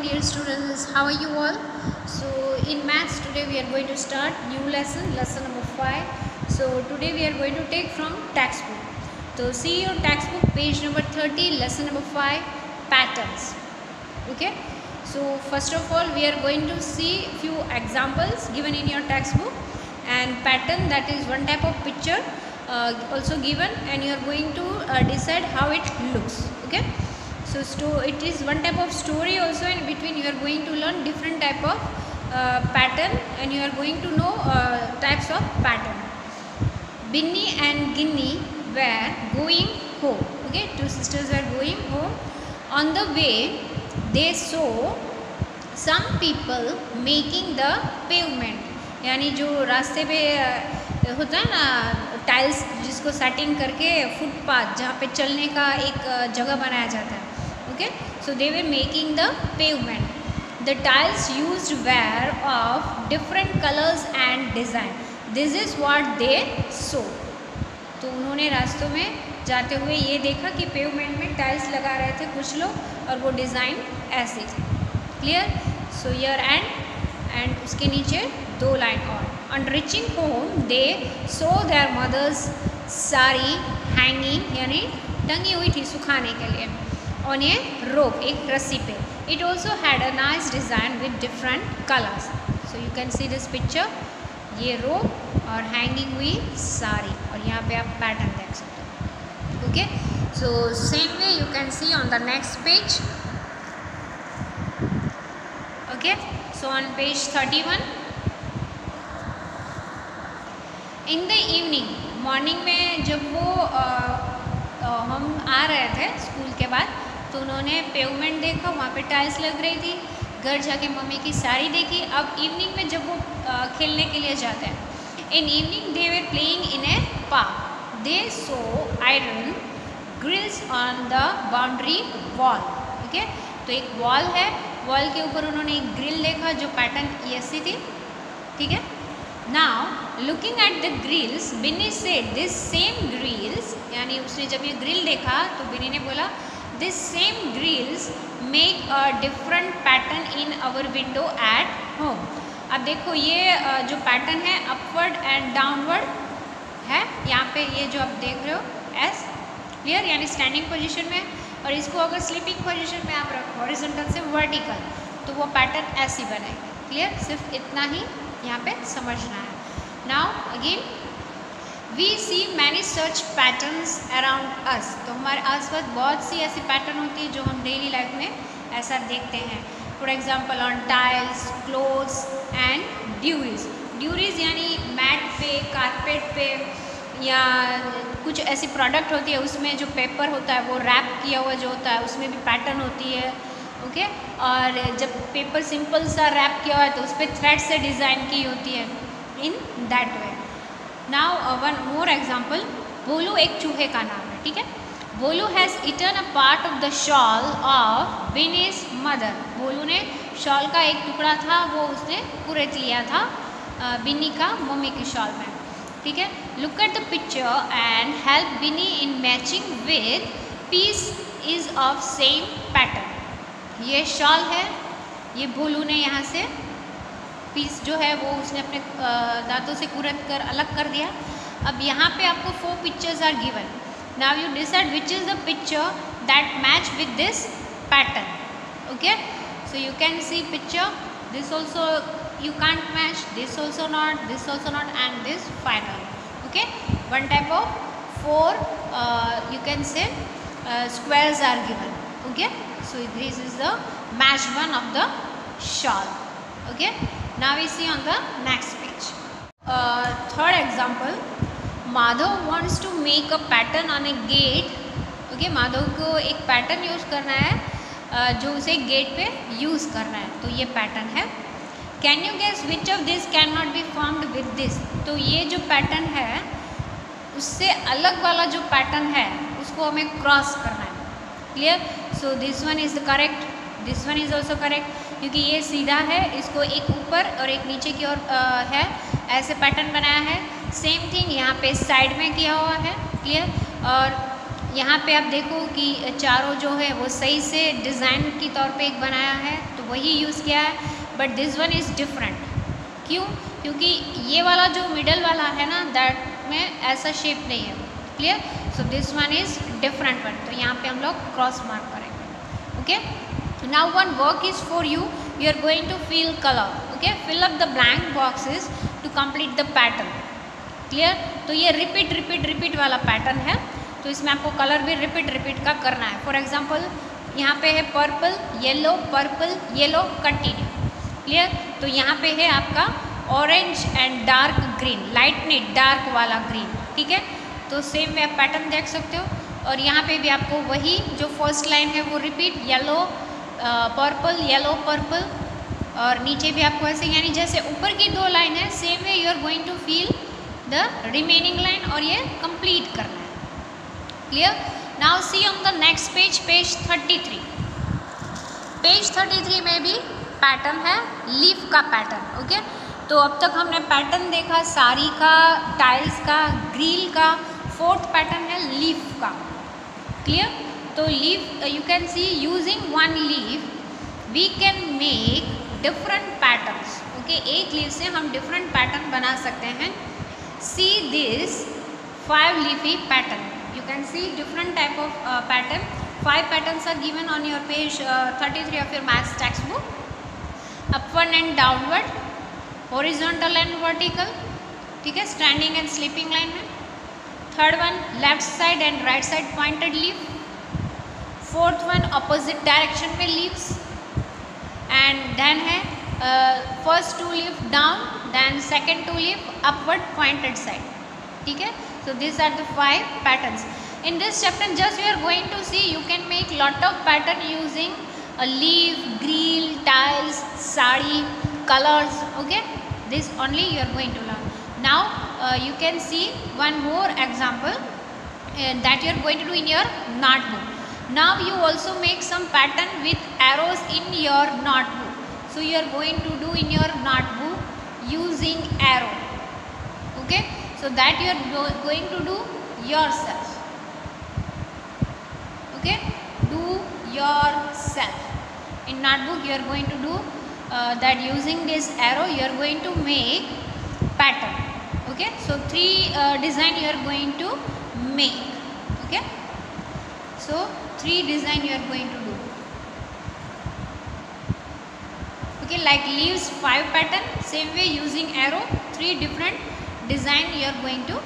dear students, how are you all? So in maths today we are going to start new lesson number 5. So today we are going to take from textbook. So see your textbook page number 30, lesson number 5, patterns. Okay, so first of all we are going to see few examples given in your textbook, and pattern, that is one type of picture also given, and you are going to decide how it looks. Okay, so it is one type of story also, and between you are going to learn different type of pattern, and you are going to know types of pattern. Binny and Ginny were going home. Okay, two sisters are going home. On the way they saw some people making the pavement, यानी जो रास्ते पे होता है ना tiles, जिसको setting करके footpath, जहाँ पे चलने का एक जगह बनाया जाता है. Okay, so they were making the pavement. The tiles used were of different colours and design. This is what they saw. तो उन्होंने रास्तों में जाते हुए ये देखा कि पेवमेंट में टाइल्स लगा रहे थे कुछ लोग, और वो डिज़ाइन ऐसी थी. क्लियर? सो ईयर एंड उसके नीचे दो लाइन और. On reaching home they saw their mothers sari hanging, यानी टंगी हुई थी सुखाने के लिए, ऑन ए रोप, एक रस्सी पे. It also had a nice design with different colours. So you can see this picture. ये रोप और हैंगिंग हुई साड़ी, और यहाँ पे आप पैटर्न देख सकते हो. Okay, so same way you can C on the next page. Okay, so on page 31, in the evening, morning में जब वो हम आ रहे थे स्कूल के बाद, तो उन्होंने पेवमेंट देखा, वहाँ पे टाइल्स लग रही थी. घर जाके मम्मी की साड़ी देखी. अब इवनिंग में जब वो खेलने के लिए जाते हैं, in evening they were playing in a park. They saw iron grills on the boundary wall. Okay, तो एक वॉल है, वॉल के ऊपर उन्होंने एक ग्रिल देखा जो पैटर्न ऐसी थी. ठीक है. Now looking at the grills, Bini said this same grills, यानी उसने जब ये ग्रिल देखा तो बिनी ने बोला this same grills make a different pattern in our window at home. अब देखो ये जो पैटर्न है अपवर्ड एंड डाउनवर्ड है. यहाँ पे ये जो आप देख रहे हो एस, क्लियर, यानी स्टैंडिंग पोजीशन में, और इसको अगर स्लीपिंग पोजीशन में आप रखो हॉरिजॉन्टल से वर्टिकल, तो वो पैटर्न ऐसी बनेगी. क्लियर? सिर्फ इतना ही यहाँ पे समझना है. Now again we see many such patterns around us. तो हमारे आसपास बहुत सी ऐसी पैटर्न होती है जो हम डेली लाइफ में ऐसा देखते हैं. For example on tiles, clothes and durries. Durries यानी मैट पे, कारपेट पे, या कुछ ऐसी प्रोडक्ट होती है उसमें जो पेपर होता है वो रैप किया हुआ जो होता है, उसमें भी पैटर्न होती है. ओके, और जब पेपर सिंपल सा रैप किया हुआ है तो उस पर थ्रेड से डिज़ाइन की होती है in that way. Now one more example. Bholu एक चूहे का नाम है. ठीक है. Bholu has eaten a part of the shawl of Bini's mother. Bholu ने शॉल का एक टुकड़ा था वो उसने कुरेद लिया था बिनी का मम्मी की शॉल में. ठीक है. Look at the picture and help Bini in matching with piece is of same pattern. ये शॉल है, ये भोलू ने यहाँ से पीस जो है वो उसने अपने दांतों से कुरद कर अलग कर दिया. अब यहाँ पे आपको 4 pictures are given. Now you decide which is the picture that match with this pattern. Okay, so you can see picture. This also you can't match, this also not, this also not, and this final. Okay, one type of 4 you can say squares are given. Okay, so this is the match one of the shawl. Okay, now we see on the next page. Third example, Madhav wants to make a pattern on a gate. Okay, Madhav को एक pattern use करना है जो उसे gate पे use करना है. तो ये पैटर्न है. Can you guess which of this can not be formed with this. तो ये जो पैटर्न है उससे अलग वाला जो पैटर्न है उसको हमें क्रॉस करना है. Clear? So this one is the correct, this one is also correct, क्योंकि ये सीधा है, इसको एक ऊपर और एक नीचे की ओर है, ऐसे पैटर्न बनाया है. सेम थिंग यहाँ पे साइड में किया हुआ है. क्लियर? और यहाँ पे आप देखो कि चारों जो है वो सही से डिज़ाइन की तौर पे एक बनाया है, तो वही यूज़ किया है, but this one is different. क्यों? क्योंकि ये वाला जो मिडल वाला है ना, दैट में ऐसा शेप नहीं है। Clear? So this one is different one, तो यहाँ पे हम लोग क्रॉस मार्क करेंगे। Okay, now one work is for you, you are going to fill colour. Okay, fill up the blank boxes to complete the pattern. Clear? तो ये repeat वाला pattern है, तो इसमें आपको कलर भी रिपीट का करना है। फॉर एग्जाम्पल यहाँ पे है पर्पल येलो कंटिन्यू। क्लियर? तो यहाँ पे है आपका orange and dark green, light नहीं डार्क वाला ग्रीन। ठीक है, तो सेम वे आप पैटर्न देख सकते हो। और यहाँ पे भी आपको वही जो फर्स्ट लाइन है वो रिपीट, येलो पर्पल, और नीचे भी आपको ऐसे, यानी जैसे ऊपर की दो लाइन है same way you are going to fill the remaining line, और ये कंप्लीट करना है। Clear? Now see on the next page, page 33। Page 33 में भी पैटर्न है, लीफ का पैटर्न। ओके, तो अब तक हमने पैटर्न देखा साड़ी का, टाइल्स का, ग्रिल का। फोर्थ पैटर्न है लीफ का। क्लियर? तो leaf you can see using one leaf we can make different patterns. Okay, एक लीफ से हम डिफरेंट पैटर्न बना सकते हैं। See this 5 leafy pattern. You can see different type of pattern. 5 patterns are given on your page 33 of your maths textbook. Upward and downward, horizontal and vertical. ठीक है, standing and sleeping line में. Third one left side and right side pointed leaf. Fourth one opposite direction में leaves. And then है first 2 leaf down, then second 2 leaf upward pointed side. ठीक है, so these are the 5 patterns. In this chapter just you are going to see you can make lot of pattern using a leaf, grill, tiles, sari, colors. Okay, this only you are going to learn. Now you can see one more example that you are going to do in your notebook. Now you also make some pattern with arrows in your notebook. So you are going to do in your notebook using arrow. Okay, so that you are going to do yourself. Okay, do yourself. In notebook you are going to do that using this arrow you are going to make pattern. Okay, so 3 design you are going to make. Okay, so 3 design you are going to do. Okay, like leaves 5 pattern, same way using arrow 3 different design you are going to